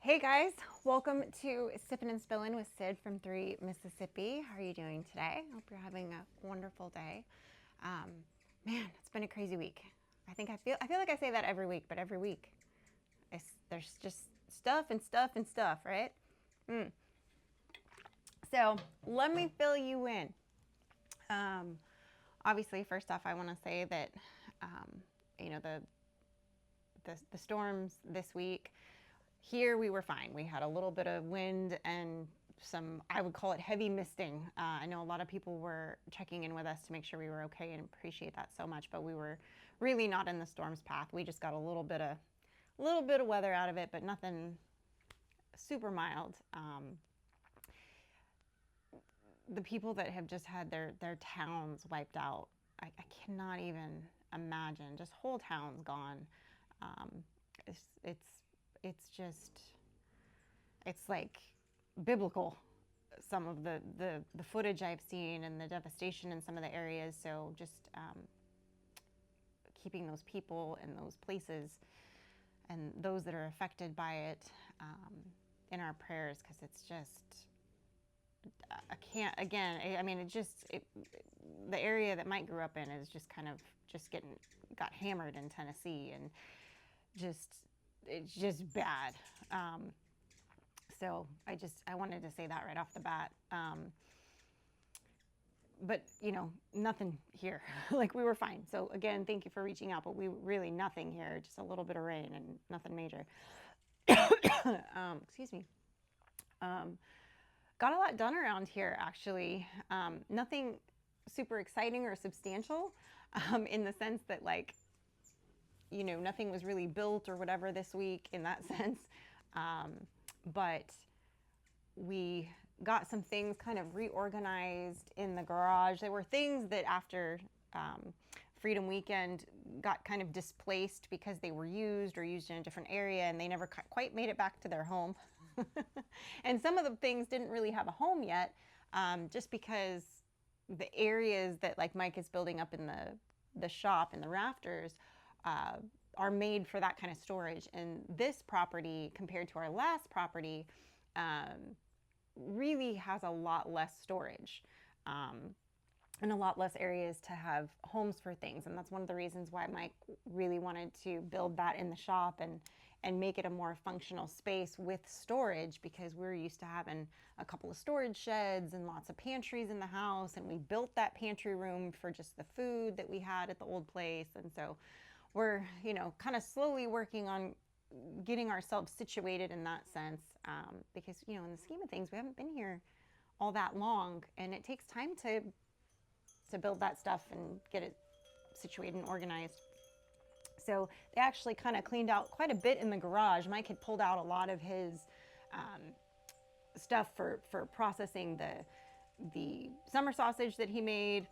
Hey guys, welcome to Sippin' and Spillin' with Sid from 3 Mississippi. How are you doing today? Hope you're having a wonderful day. Man, it's been a crazy week. I feel like I say that every week, but every week there's just stuff and stuff and stuff, right? So let me fill you in. Um, Obviously, first off, I want to say that um, you know the storms this week. Here we were fine. We had a little bit of wind and some, I would call it heavy misting. I know a lot of people were checking in with us to make sure we were okay and appreciate that so much, but we were really not in the storm's path. We just got a little bit of weather out of it, but nothing super mild. The people that have just had their towns wiped out, I cannot even imagine. Just whole towns gone. Um, it's just it's like biblical, some of the footage I've seen and the devastation in some of the areas. So just keeping those people in those places and those that are affected by it in our prayers, because it's just I can't again. I mean, the area that Mike grew up in is just kind of just got hammered in Tennessee, and just it's just bad. So I wanted to say that right off the bat. But nothing here. Like, we were fine. So again, thank you for reaching out. But we really nothing here. Just a little bit of rain and nothing major. Excuse me. Got a lot done around here, actually. Nothing super exciting or substantial, in the sense that, like, nothing was really built or whatever this week in that sense. But we got some things kind of reorganized in the garage. There were things that after Freedom Weekend got kind of displaced because they were used or used in a different area, and they never quite made it back to their home. And some of the things didn't really have a home yet, just because the areas that, like, Mike is building up in the shop and the rafters are made for that kind of storage. And this property, compared to our last property, really has a lot less storage, and a lot less areas to have homes for things. And that's one of the reasons why Mike really wanted to build that in the shop and make it a more functional space with storage, because we're used to having a couple of storage sheds and lots of pantries in the house. And we built that pantry room for just the food that we had at the old place. And so we're, kind of slowly working on getting ourselves situated in that sense, because in the scheme of things, we haven't been here all that long, and it takes time to build that stuff and get it situated and organized. So they actually kind of cleaned out quite a bit in the garage. Mike had pulled out a lot of his stuff for processing the summer sausage that he made,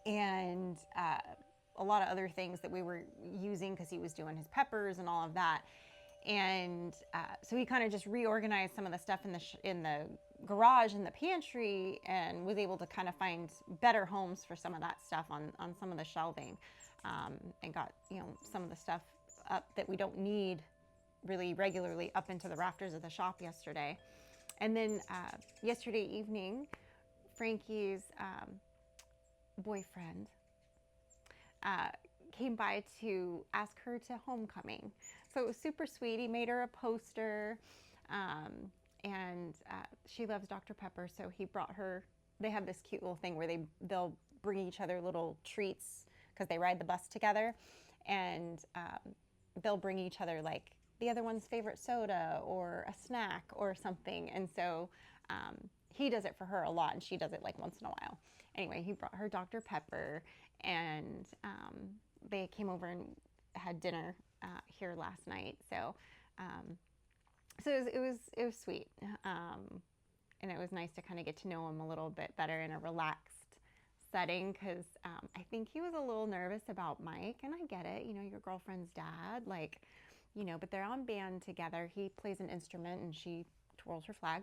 and a lot of other things that we were using because he was doing his peppers and all of that. And so he kind of just reorganized some of the stuff in the garage and the pantry, and was able to kind of find better homes for some of that stuff on some of the shelving, and got some of the stuff up that we don't need really regularly up into the rafters of the shop yesterday. And then yesterday evening, Frankie's boyfriend came by to ask her to homecoming. So it was super sweet. He made her a poster, and she loves Dr. Pepper, so he brought her. They have this cute little thing where they'll bring each other little treats because they ride the bus together, and they'll bring each other, like, the other one's favorite soda or a snack or something. And so he does it for her a lot, and she does it like once in a while. Anyway, he brought her Dr. Pepper, and they came over and had dinner here last night. So it was sweet, and it was nice to kind of get to know him a little bit better in a relaxed setting, because I think he was a little nervous about Mike, and I get it. Your girlfriend's dad, like, but they're on band together. He plays an instrument and she twirls her flag.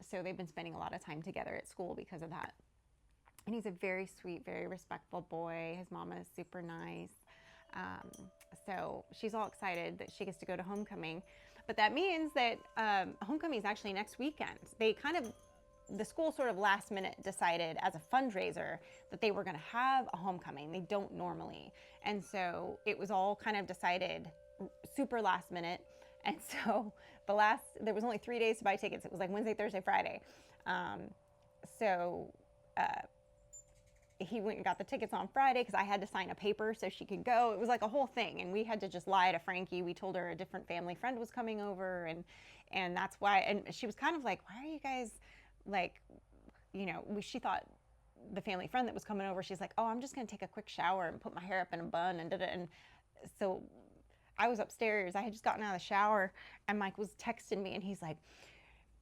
So they've been spending a lot of time together at school because of that. And he's a very sweet, very respectful boy. His mama is super nice. So she's all excited that she gets to go to homecoming. But that means that homecoming is actually next weekend. The school sort of last minute decided as a fundraiser that they were going to have a homecoming. They don't normally. And so it was all kind of decided super last minute. And so there was only 3 days to buy tickets. It was like Wednesday, Thursday, Friday. Um, so he went and got the tickets on Friday because I had to sign a paper so she could go. It was like a whole thing, and we had to just lie to Frankie. We told her a different family friend was coming over, and that's why. And she was kind of like, "Why are you guys like?" She thought the family friend that was coming over. She's like, "Oh, I'm just gonna take a quick shower and put my hair up in a bun and da da." And so I was upstairs. I had just gotten out of the shower, and Mike was texting me, and he's like,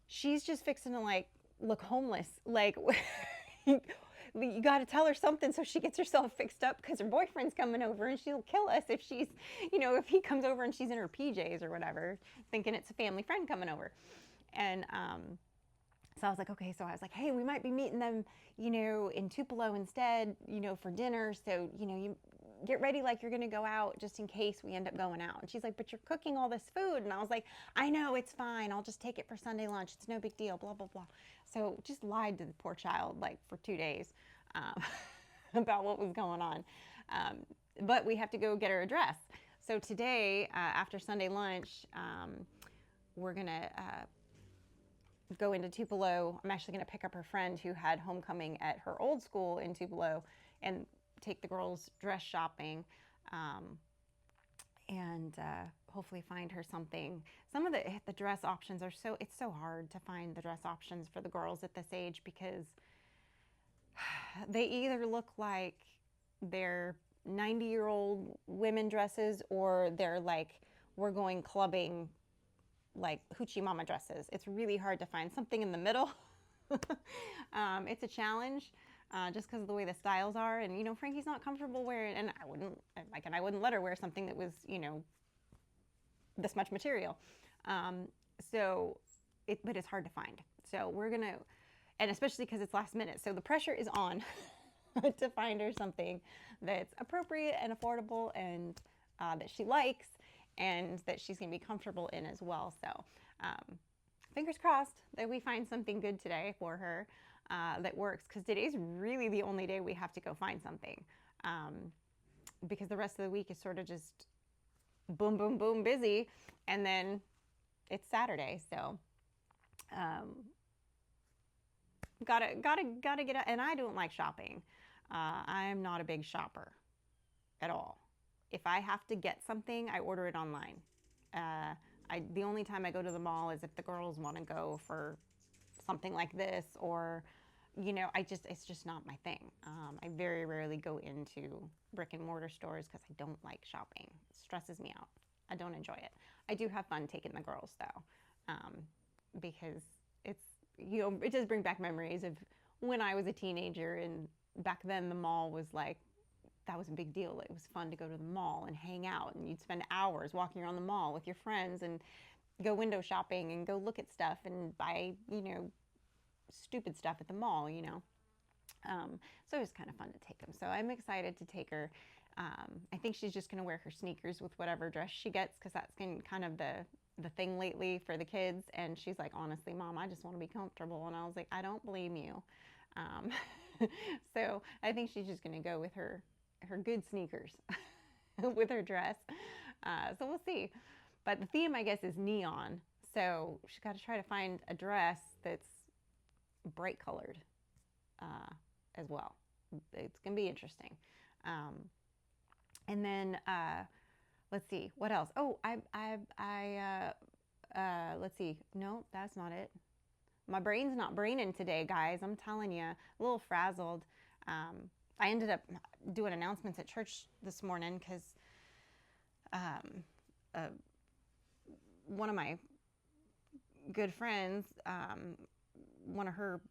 "She's just fixing to like look homeless, like." You got to tell her something so she gets herself fixed up because her boyfriend's coming over and she'll kill us if if he comes over and she's in her PJs or whatever, thinking it's a family friend coming over. And so I was like, okay, so I was like, hey, we might be meeting them, in Tupelo instead, for dinner. So, you get ready like you're going to go out just in case we end up going out. And she's like, but you're cooking all this food. And I was like, I know, it's fine. I'll just take it for Sunday lunch. It's no big deal, blah, blah, blah. So just lied to the poor child like for 2 days about what was going on. But we have to go get her a dress. So today, after Sunday lunch, we're going to go into Tupelo. I'm actually going to pick up her friend who had homecoming at her old school in Tupelo and take the girls dress shopping, and hopefully find her something. Some of the dress options it's so hard to find the dress options for the girls at this age because they either look like they're 90-year-old women dresses or they're like we're going clubbing like hoochie mama dresses. It's really hard to find something in the middle. It's a challenge just because of the way the styles are. And, Frankie's not comfortable wearing, and I wouldn't let her wear something that was, this much material. But it's hard to find. So we're going to, and especially because it's last minute. So the pressure is on to find her something that's appropriate and affordable and that she likes and that she's going to be comfortable in as well. So fingers crossed that we find something good today for her that works, because today's really the only day we have to go find something, because the rest of the week is sort of just boom, boom, boom busy, and then it's Saturday. So gotta get out. And I don't like shopping. I'm not a big shopper at all. If I have to get something, I order it online. The only time I go to the mall is if the girls want to go for something like this, or, it's just not my thing. I very rarely go into brick and mortar stores because I don't like shopping. It stresses me out. I don't enjoy it. I do have fun taking the girls though, because it does bring back memories of when I was a teenager, and back then the mall was like, that was a big deal. It was fun to go to the mall and hang out, and you'd spend hours walking around the mall with your friends and go window shopping and go look at stuff and buy, stupid stuff at the mall, So it was kind of fun to take them. So I'm excited to take her. I think she's just going to wear her sneakers with whatever dress she gets, because that's been kind of the thing lately for the kids. And she's like, honestly, Mom, I just want to be comfortable. And I was like, I don't blame you. So I think she's just going to go with her good sneakers with her dress. So we'll see. But the theme, I guess, is neon. So she's got to try to find a dress that's bright colored as well. It's going to be interesting. And then let's see, what else? Oh, let's see. No, that's not it. My brain's not braining today, guys. I'm telling you, a little frazzled. I ended up doing announcements at church this morning because one of my good friends, one of her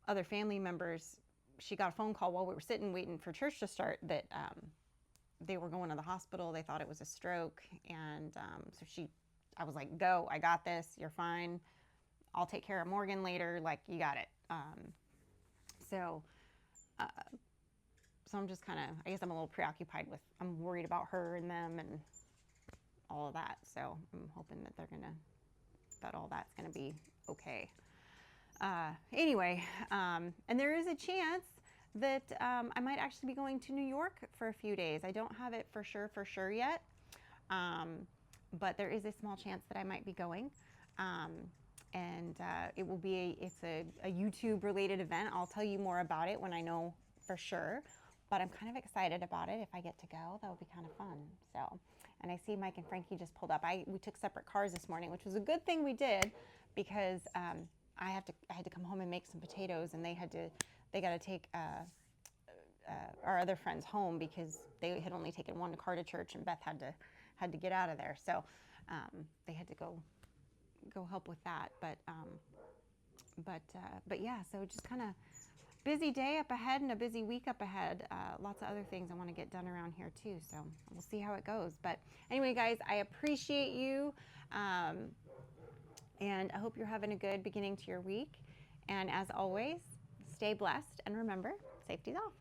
other family members, she got a phone call while we were sitting waiting for church to start that they were going to the hospital. They thought it was a stroke. And so I was like, go, I got this. You're fine. I'll take care of Morgan later. Like, you got it. So So I'm just kind of, I guess I'm a little preoccupied with, I'm worried about her and them and all of that. So I'm hoping that that all that's gonna be okay. Anyway, and there is a chance that I might actually be going to New York for a few days. I don't have it for sure yet, but there is a small chance that I might be going. And it will be it's a YouTube related event. I'll tell you more about it when I know for sure, but I'm kind of excited about it. If I get to go, that would be kind of fun. So, and I see Mike and Frankie just pulled up. We took separate cars this morning, which was a good thing we did, because I had to come home and make some potatoes, and they got to take our other friends home because they had only taken one car to church, and Beth had to get out of there. So they had to go help with that. But yeah, so just kind of busy day up ahead and a busy week up ahead. Lots of other things I want to get done around here too. So we'll see how it goes. But anyway, guys, I appreciate you. And I hope you're having a good beginning to your week. And as always, stay blessed and remember, safety's off.